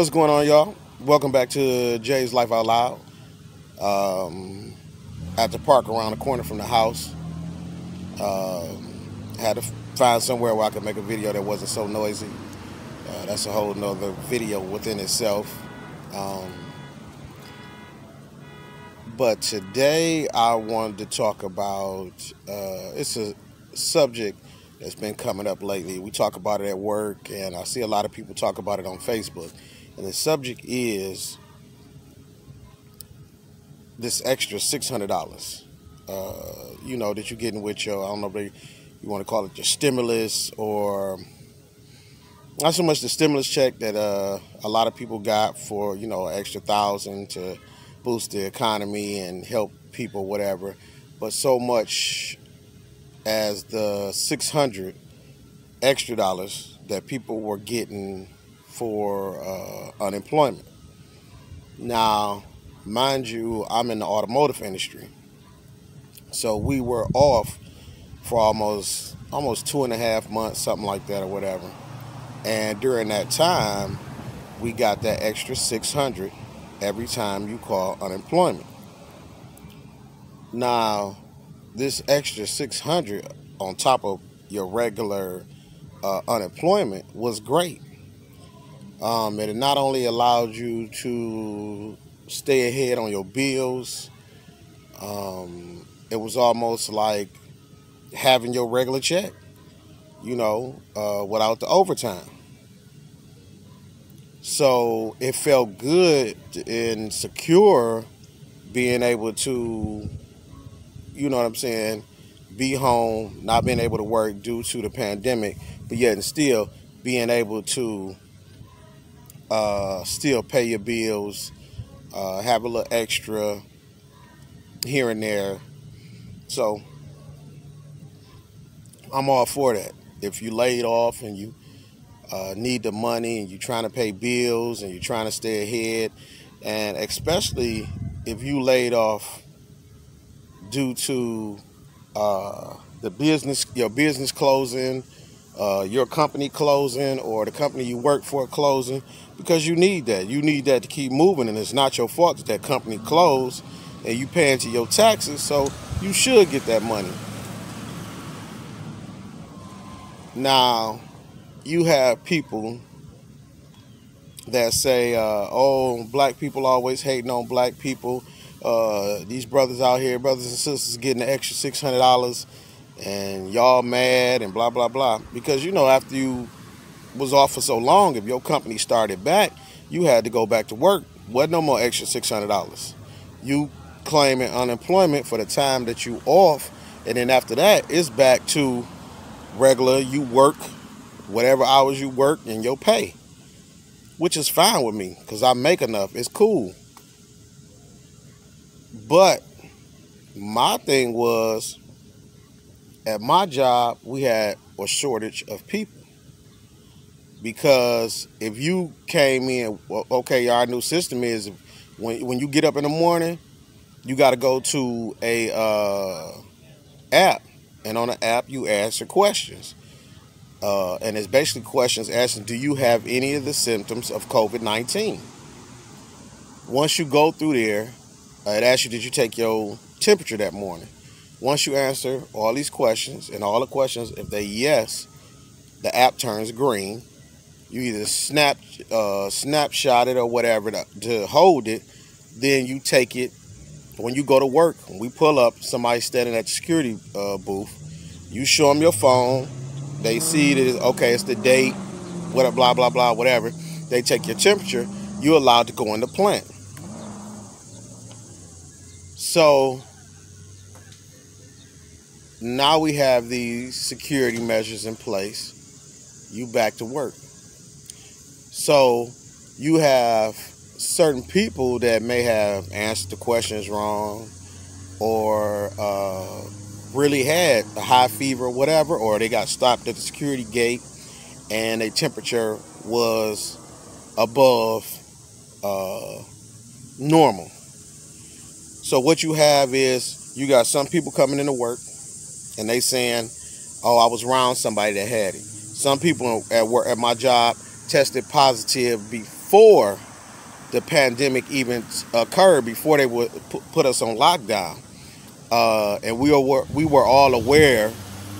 What's going on, y'all? Welcome back to Jay's Life Out Loud. At the park around the corner from the house. Had to find somewhere where I could make a video that wasn't so noisy. That's a whole nother video within itself. But today I wanted to talk about, it's a subject that's been coming up lately. We talk about it at work, and I see a lot of people talk about it on Facebook. And the subject is this extra $600, that you're getting with your, I don't know if you want to call it your stimulus, or not so much the stimulus check that a lot of people got for, an extra $1,000 to boost the economy and help people, whatever, but so much as the $600 extra dollars that people were getting for unemployment. Now, mind you, I'm in the automotive industry, so we were off for almost 2.5 months, something like that, or whatever. And during that time, we got that extra $600 every time you call unemployment. Now, this extra $600 on top of your regular unemployment was great. It not only allowed you to stay ahead on your bills, it was almost like having your regular check, without the overtime. So it felt good and secure being able to, be home, not being able to work due to the pandemic, but yet and still being able to still pay your bills, have a little extra here and there. So I'm all for that. If you laid off and you need the money and you're trying to pay bills and you're trying to stay ahead, and especially if you laid off due to your business closing, your company closing, or the company you work for closing, because you need that. You need that to keep moving, and it's not your fault that that company closed, and you pay into your taxes, so you should get that money. Now, you have people that say, oh, black people always hating on black people. These brothers out here, brothers and sisters, getting the extra $600, and y'all mad and blah, blah, blah. Because, after you was off for so long, if your company started back, you had to go back to work. Wasn't no more extra $600. You claiming unemployment for the time that you off, and then after that, it's back to regular, you work whatever hours you work and your pay, which is fine with me because I make enough. It's cool. But my thing was, at my job, we had a shortage of people. Because if you came in, okay, our new system is when you get up in the morning, you got to go to a app. And on the app, you answer questions. And it's basically questions asking, do you have any of the symptoms of COVID-19? Once you go through there, it asks you, did you take your temperature that morning? Once you answer all these questions, and all the questions, if they yes, the app turns green. You either snapshot it or whatever to hold it. Then you take it when you go to work. When we pull up, somebody standing at the security booth, you show them your phone. They see that, okay, it's the date, what, blah, blah, blah, whatever. They take your temperature. You're allowed to go in the plant. So now we have these security measures in place. You back to work. So you have certain people that may have answered the questions wrong, or really had a high fever or whatever, or they got stopped at the security gate and their temperature was above normal. So what you have is, you got some people coming into work and they saying, oh, I was around somebody that had it. Some people at work, at my job, tested positive before the pandemic even occurred, before they would put us on lockdown. And we were all aware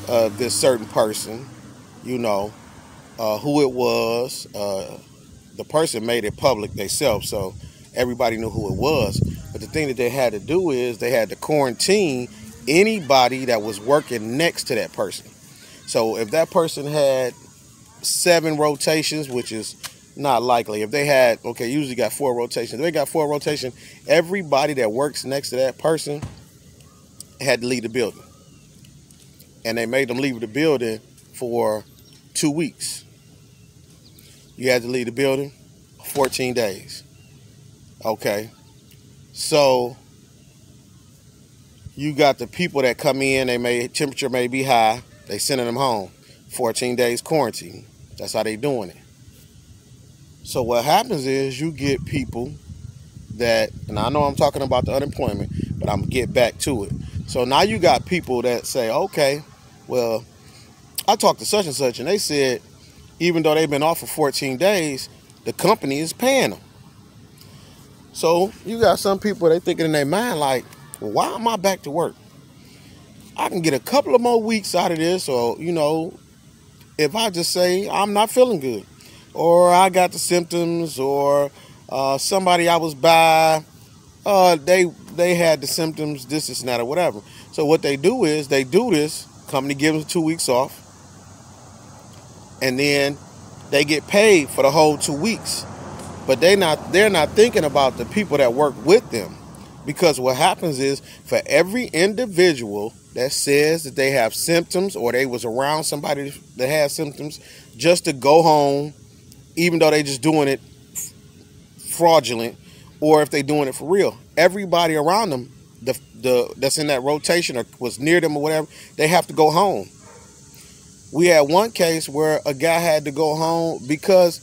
of this certain person, you know, who it was. The person made it public themselves, so everybody knew who it was. But the thing that they had to do is they had to quarantine anybody that was working next to that person. So if that person had 7 rotations, which is not likely. If they had, okay, usually got 4 rotations. If they got 4 rotations, everybody that works next to that person had to leave the building. And they made them leave the building for 2 weeks. You had to leave the building 14 days. Okay. So you got the people that come in, temperature may be high, they sending them home. 14 days quarantine. That's how they doing it. So what happens is you get people that, and I know I'm talking about the unemployment, but I'm gonna get back to it. So now you got people that say, okay, well, I talked to such and such, and they said, even though they've been off for 14 days, the company is paying them. So you got some people, they thinking in their mind like, well, why am I back to work? I can get a couple of more weeks out of this, or, you know, if I just say I'm not feeling good, or I got the symptoms, or somebody I was by, they had the symptoms, this and that, or whatever. So what they do is they do this, company gives them 2 weeks off, and then they get paid for the whole 2 weeks. But they're not thinking about the people that work with them. Because what happens is, for every individual that says that they have symptoms, or they was around somebody that had symptoms, just to go home, even though they just doing it fraudulent, or if they doing it for real, everybody around them, that's in that rotation or was near them or whatever, they have to go home. We had one case where a guy had to go home because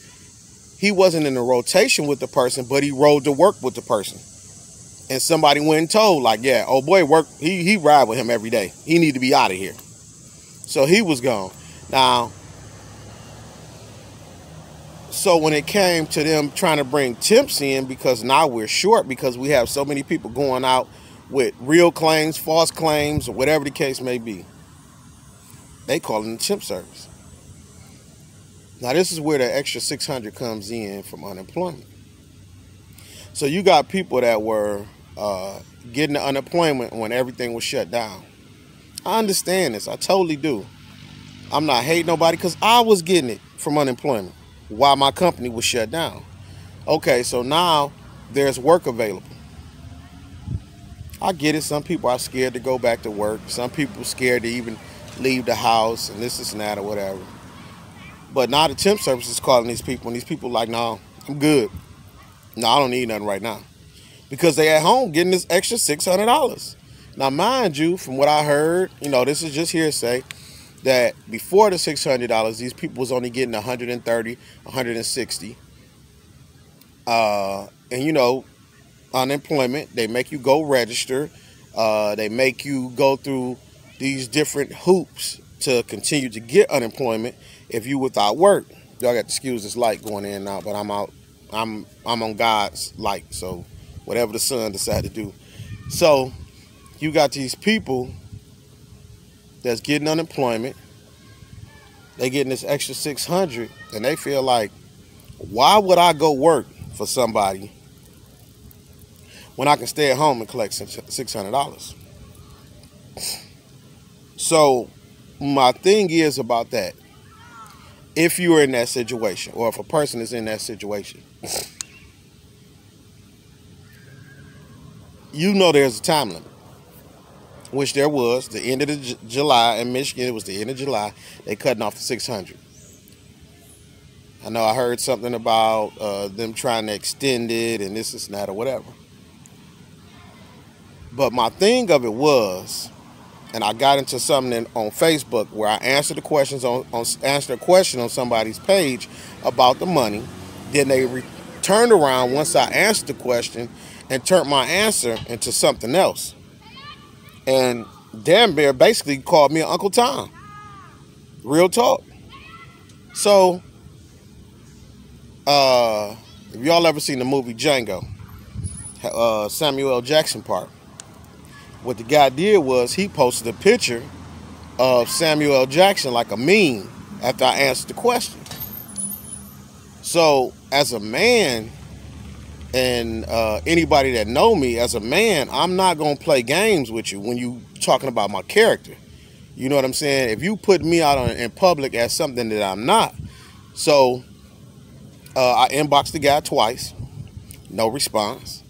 he wasn't in a rotation with the person, but he rode to work with the person. And somebody went and told, like, yeah, oh boy, he ride with him every day. He need to be out of here. So he was gone. Now, so when it came to them trying to bring temps in, because now we're short because we have so many people going out with real claims, false claims, or whatever the case may be, they call it the temp service. Now, this is where the extra $600 comes in from unemployment. So you got people that were getting the unemployment when everything was shut down. I understand this. I totally do. I'm not hating nobody, because I was getting it from unemployment while my company was shut down. Okay, so now there's work available. I get it. Some people are scared to go back to work. Some people scared to even leave the house, and this and that or whatever. But now the temp service is calling these people, and these people like, no, I'm good. No, I don't need nothing right now. Because they at home getting this extra $600. Now, mind you, from what I heard, you know, this is just hearsay, that before the $600, these people was only getting $130, $160. And, you know, unemployment, they make you go register. They make you go through these different hoops to continue to get unemployment if you without work. Y'all got to excuse this light going in and out, but I'm out. I'm on God's light, so whatever the sun decided to do. So you got these people that's getting unemployment. They getting this extra $600, and they feel like, why would I go work for somebody when I can stay at home and collect $600? So my thing is about that. If you are in that situation, or if a person is in that situation, you know there's a time limit, which there was. The end of the July in Michigan, it was the end of July. They cutting off the $600. I know I heard something about them trying to extend it and this and that or whatever. But my thing of it was, and I got into something on Facebook where I answered the questions answered a question on somebody's page about the money. Then they turned around once I answered the question and turned my answer into something else. And Dan Bear basically called me Uncle Tom. Real talk. So If y'all ever seen the movie Django, Samuel L. Jackson part, what the guy did was he posted a picture of Samuel L. Jackson like a meme after I answered the question. So as a man, and anybody that know me as a man, I'm not gonna play games with you when you talking about my character. You know what I'm saying? If you put me out in public as something that I'm not. So I inboxed the guy twice, no response.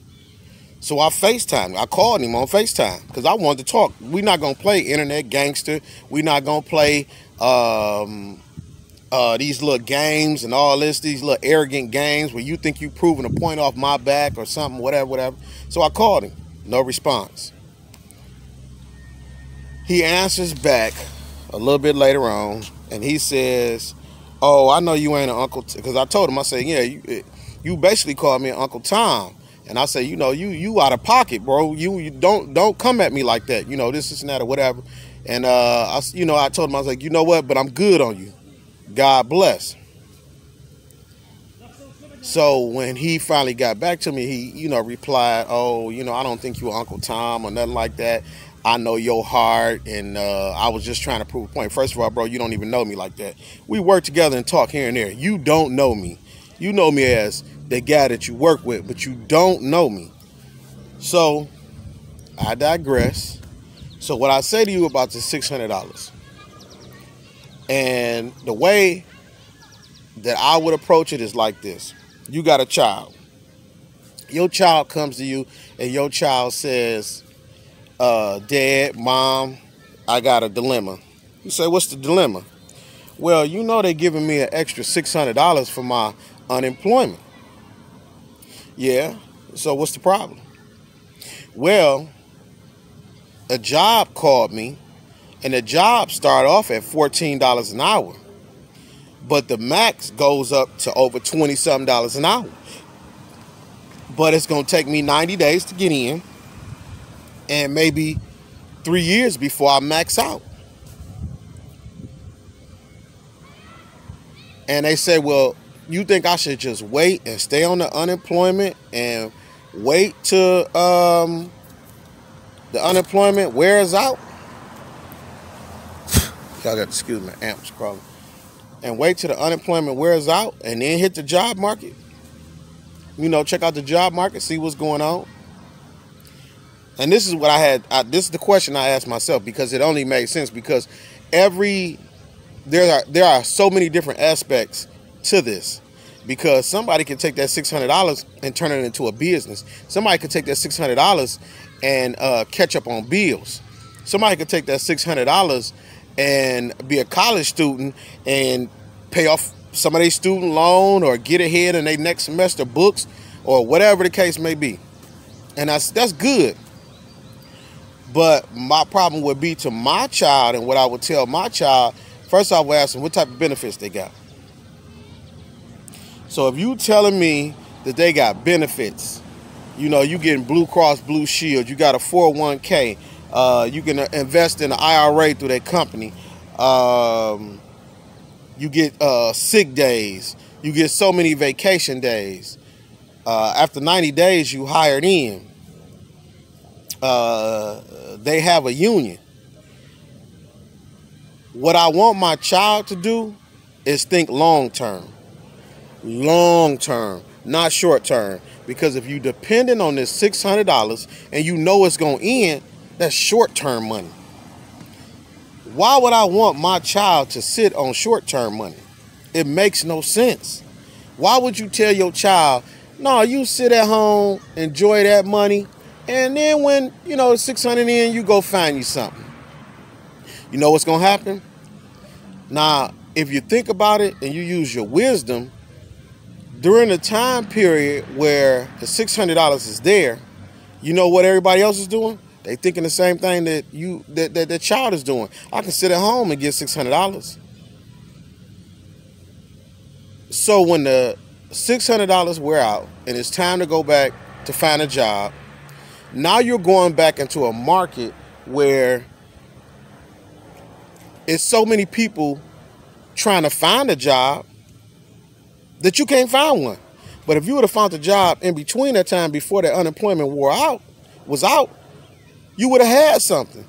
So I FaceTimed. I called him on FaceTime because I wanted to talk. We're not gonna play internet gangster. We're not gonna play these little games and all this, these little arrogant games where you think you proving a point off my back or something, whatever. So I called him, no response. He answers back a little bit later on, and he says, "Oh, I know you ain't an Uncle," because I told him, I said, "Yeah, you basically called me an Uncle Tom." And I say, you out of pocket, bro. You don't come at me like that. This and that or whatever. And I told him, I was like, you know what? But I'm good on you. God bless. So when he finally got back to me, he replied, "Oh, I don't think you Uncle Tom or nothing like that. I know your heart, and I was just trying to prove a point. First of all, bro, you don't even know me like that. We work together and talk here and there. You don't know me. You know me as the guy that you work with, but you don't know me." So I digress. So what I say to you about the $600, and the way that I would approach it is like this. You got a child. Your child comes to you and your child says, "Dad, Mom, I got a dilemma." You say, "What's the dilemma?" "Well, they're giving me an extra $600 for my unemployment." "Yeah, so what's the problem?" "Well, a job called me, and the job started off at $14 an hour, but the max goes up to over $20-something an hour. But it's going to take me 90 days to get in, and maybe 3 years before I max out." And they say, "Well, you think I should just wait and stay on the unemployment and wait till the unemployment wears out?" Y'all got to excuse me, amps crawling. "And wait till the unemployment wears out and then hit the job market? Check out the job market, see what's going on?" And this is what this is the question I asked myself, because it only made sense, because there are so many different aspects to this. Because somebody can take that $600 and turn it into a business. Somebody could take that $600 and catch up on bills. Somebody could take that $600 and be a college student and pay off some of their student loan or get ahead in their next semester books or whatever the case may be. And that's good. But my problem would be to my child, and what I would tell my child, first I would ask them what type of benefits they got. So if you telling me that they got benefits, you getting Blue Cross Blue Shield, you got a 401k, you can invest in an IRA through that company, you get sick days, you get so many vacation days, after 90 days you hired in, they have a union. What I want my child to do is think long term, not short term. Because if you depending on this $600 and it's going to end, that's short term money. Why would I want my child to sit on short term money? It makes no sense. Why would you tell your child, "No, you sit at home, enjoy that money, and then when the 600 in, you go find you something"? You know what's going to happen? Now, if you think about it and you use your wisdom, during the time period where the $600 is there, you know what everybody else is doing? They thinking the same thing that the child is doing. I can sit at home and get $600. So when the $600 wear out and it's time to go back to find a job, now you're going back into a market where it's so many people trying to find a job that you can't find one. But if you would have found a job in between that time before that unemployment was out, you would have had something.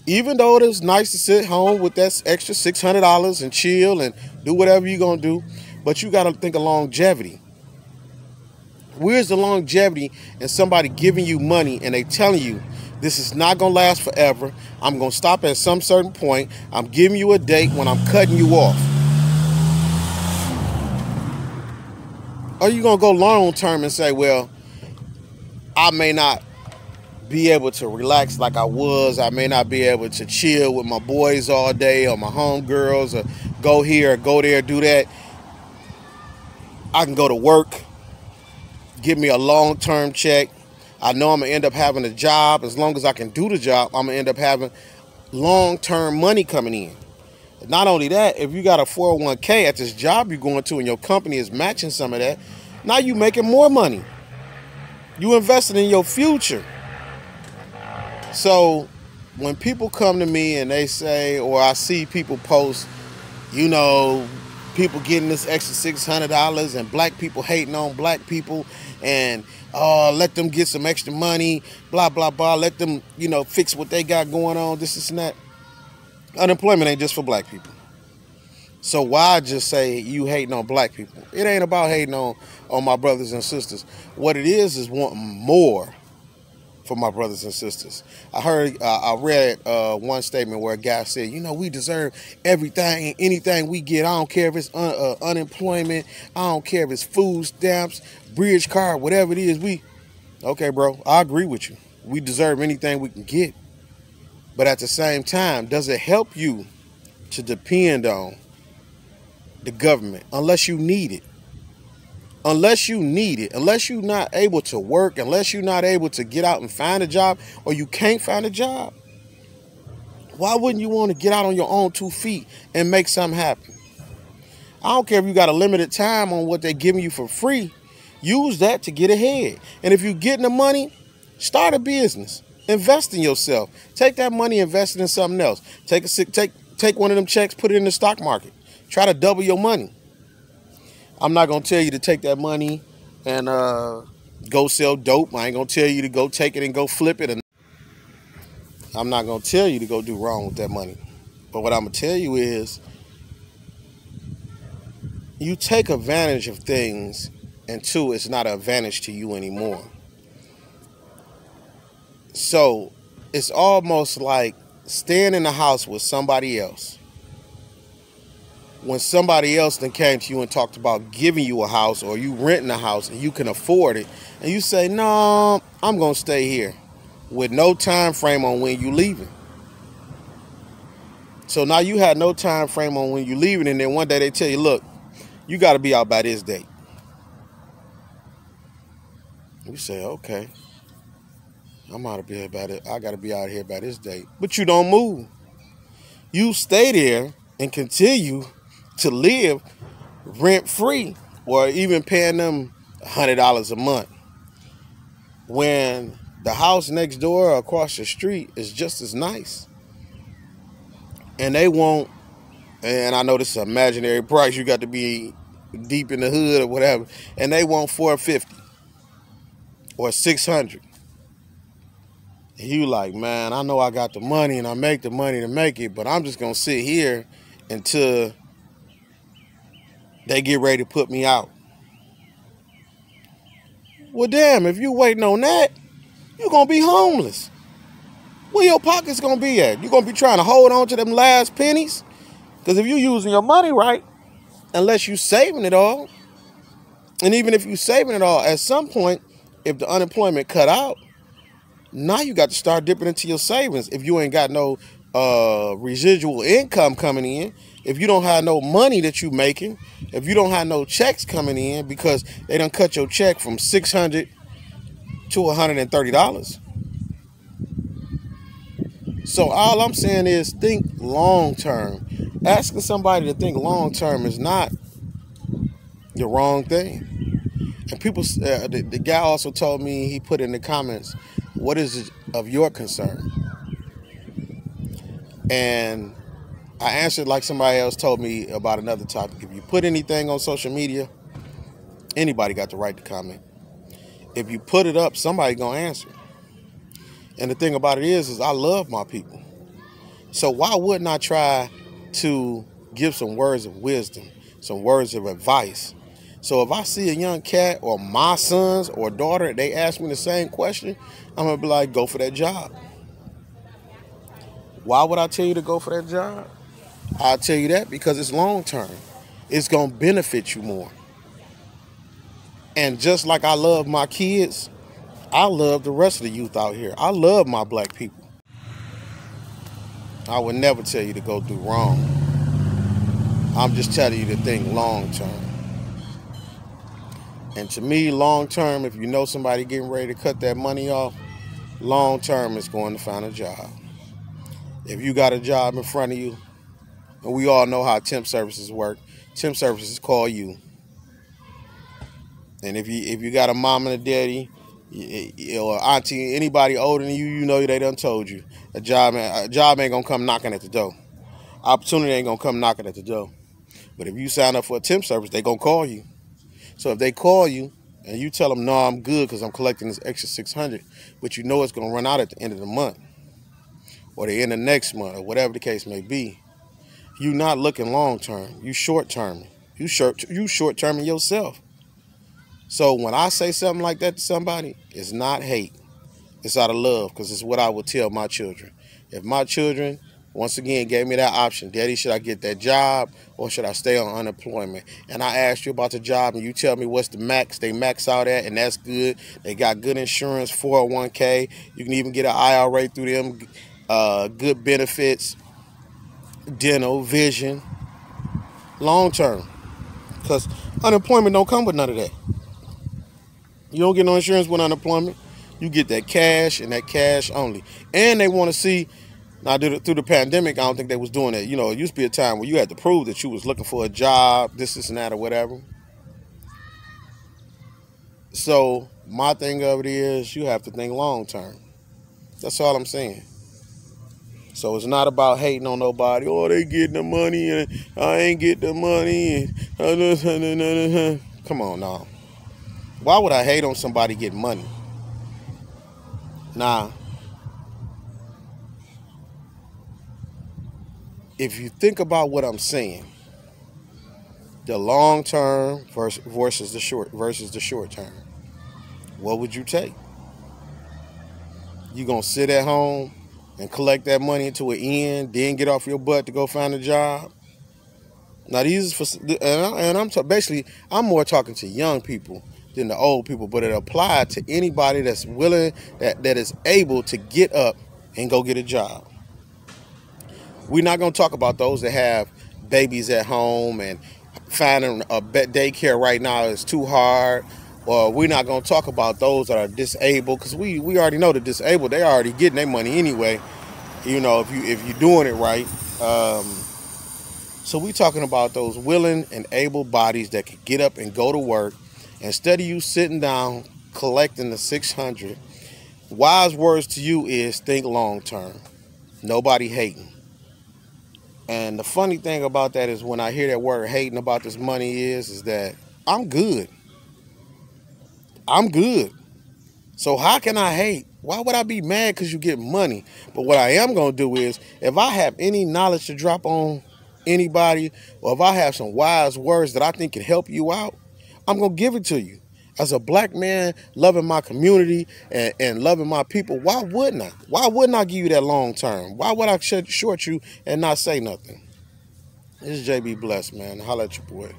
Even though it is nice to sit home with that extra $600 and chill and do whatever you're going to do, but you got to think of longevity. Where's the longevity in somebody giving you money and they telling you this is not going to last forever. I'm going to stop at some certain point. I'm giving you a date when I'm cutting you off. Or you going to go long term and say, well, I may not be able to relax like I was. I may not be able to chill with my boys all day or my homegirls or go here or go there, do that. I can go to work, give me a long-term check. I know I'm going to end up having a job. As long as I can do the job, I'm going to end up having long-term money coming in. Not only that, if you got a 401k at this job you're going to and your company is matching some of that, now you making more money. You invested in your future. So when people come to me and they say, or I see people post, you know, people getting this extra $600 and black people hating on black people and let them get some extra money, blah, blah, blah. Let them, you know, fix what they got going on, this and that. Unemployment ain't just for black people. So why just say you hating on black people? It ain't about hating on my brothers and sisters. What it is wanting more for my brothers and sisters. I read one statement where a guy said, you know, we deserve everything and anything we get. I don't care if it's unemployment. I don't care if it's food stamps, bridge card, whatever it is. Okay, bro, I agree with you. We deserve anything we can get. But at the same time, does it help you to depend on the government unless you need it? Unless you need it, unless you're not able to work, unless you're not able to get out and find a job, or you can't find a job, why wouldn't you want to get out on your own 2 feet and make something happen? I don't care if you got a limited time on what they're giving you for free. Use that to get ahead. And if you're getting the money, start a business. Invest in yourself. Take that money, invest it in something else. Take one of them checks, put it in the stock market. Try to double your money. I'm not going to tell you to take that money and go sell dope. I ain't going to tell you to go take it and go flip it. And I'm not going to tell you to go do wrong with that money. But what I'm going to tell you is you take advantage of things, and two, it's not an advantage to you anymore. So it's almost like staying in the house with somebody else. When somebody else then came to you and talked about giving you a house, or you renting a house and you can afford it, and you say, no, I'm going to stay here, with no time frame on when you leaving. So now you had no time frame on when you leaving, and then one day they tell you, look, you got to be out by this date. You say, okay, I'm out of here by it. I got to be out here by this date. But you don't move. You stay there and continue to live rent-free, or even paying them $100 a month, when the house next door or across the street is just as nice. And they won't, and I know this is an imaginary price, you got to be deep in the hood or whatever, and they want $450 or $600. And you like, man, I know I got the money and I make the money to make it, but I'm just going to sit here until they get ready to put me out. Well, damn, if you waiting on that, you're going to be homeless. Where your pockets going to be at? You're going to be trying to hold on to them last pennies? Because if you're using your money right, unless you're saving it all, and even if you're saving it all, at some point, if the unemployment cut out, now you got to start dipping into your savings. If you ain't got no residual income coming in, if you don't have no money that you making, if you don't have no checks coming in because they done cut your check from $600 to $130. So all I'm saying is think long term. Asking somebody to think long term is not the wrong thing. And people, the guy also told me, he put in the comments, what is it of your concern? And I answered like somebody else told me about another topic. If you put anything on social media Anybody got the right to comment. If you put it up, somebody gonna answer. And the thing about it is I love my people. So why wouldn't I try to give some words of wisdom, some words of advice? So if I see a young cat or my sons or daughter, they ask me the same question, I'm gonna be like, go for that job. Why would I tell you to go for that job? I'll tell you that because it's long term. It's gonna benefit you more. And just like I love my kids, I love the rest of the youth out here. I love my black people. I would never tell you to go do wrong. I'm just telling you to think long term. And to me, long term, if you know somebody getting ready to cut that money off, long term is going to find a job. If you got a job in front of you, and we all know how temp services work, temp services call you. And if you got a mom and a daddy, or auntie, anybody older than you, you know they done told you a job ain't gonna come knocking at the door. Opportunity ain't gonna come knocking at the door. But if you sign up for a temp service, they gonna call you. So if they call you and you tell them, no, I'm good because I'm collecting this extra $600, but you know it's gonna run out at the end of the month or the end of next month or whatever the case may be, you not looking long term. You short term. You short terming yourself. So when I say something like that to somebody, it's not hate. It's out of love, because it's what I would tell my children. If my children, once again, gave me that option, Daddy, should I get that job or should I stay on unemployment? And I asked you about the job and you tell me what's the max they max out at, and that's good. They got good insurance, 401k. You can even get an IRA through them, good benefits, dental, vision, long term. Because unemployment don't come with none of that. You don't get no insurance with unemployment. You get that cash and that cash only. And they want to see, now through the pandemic, I don't think they was doing that. You know, it used to be a time where you had to prove that you was looking for a job, this and that or whatever. So my thing of it is you have to think long term. That's all I'm saying. So it's not about hating on nobody. Oh, they getting the money and I ain't get the money. And come on now. Why would I hate on somebody getting money? Nah. If you think about what I'm saying, the long term versus the short term, what would you take? You gonna sit at home and collect that money until it end, then get off your butt to go find a job? Now these is for, and basically I'm more talking to young people than the old people, but it applies to anybody that's willing, that is able to get up and go get a job. We're not going to talk about those that have babies at home and finding a daycare right now is too hard. Or we're not going to talk about those that are disabled, because we already know the disabled, they already getting their money anyway, you know, if you're doing it right. So we're talking about those willing and able bodies that can get up and go to work. Instead of you sitting down collecting the $600, wise words to you is think long term. Nobody hating. And the funny thing about that is when I hear that word hating about this money is that I'm good. I'm good. So how can I hate? Why would I be mad because you get money? But what I am going to do is, if I have any knowledge to drop on anybody, or if I have some wise words that I think can help you out, I'm going to give it to you. As a black man loving my community and loving my people, why wouldn't I? Why wouldn't I give you that long term? Why would I short you and not say nothing? This is JB Blessed, man. Holla at your boy.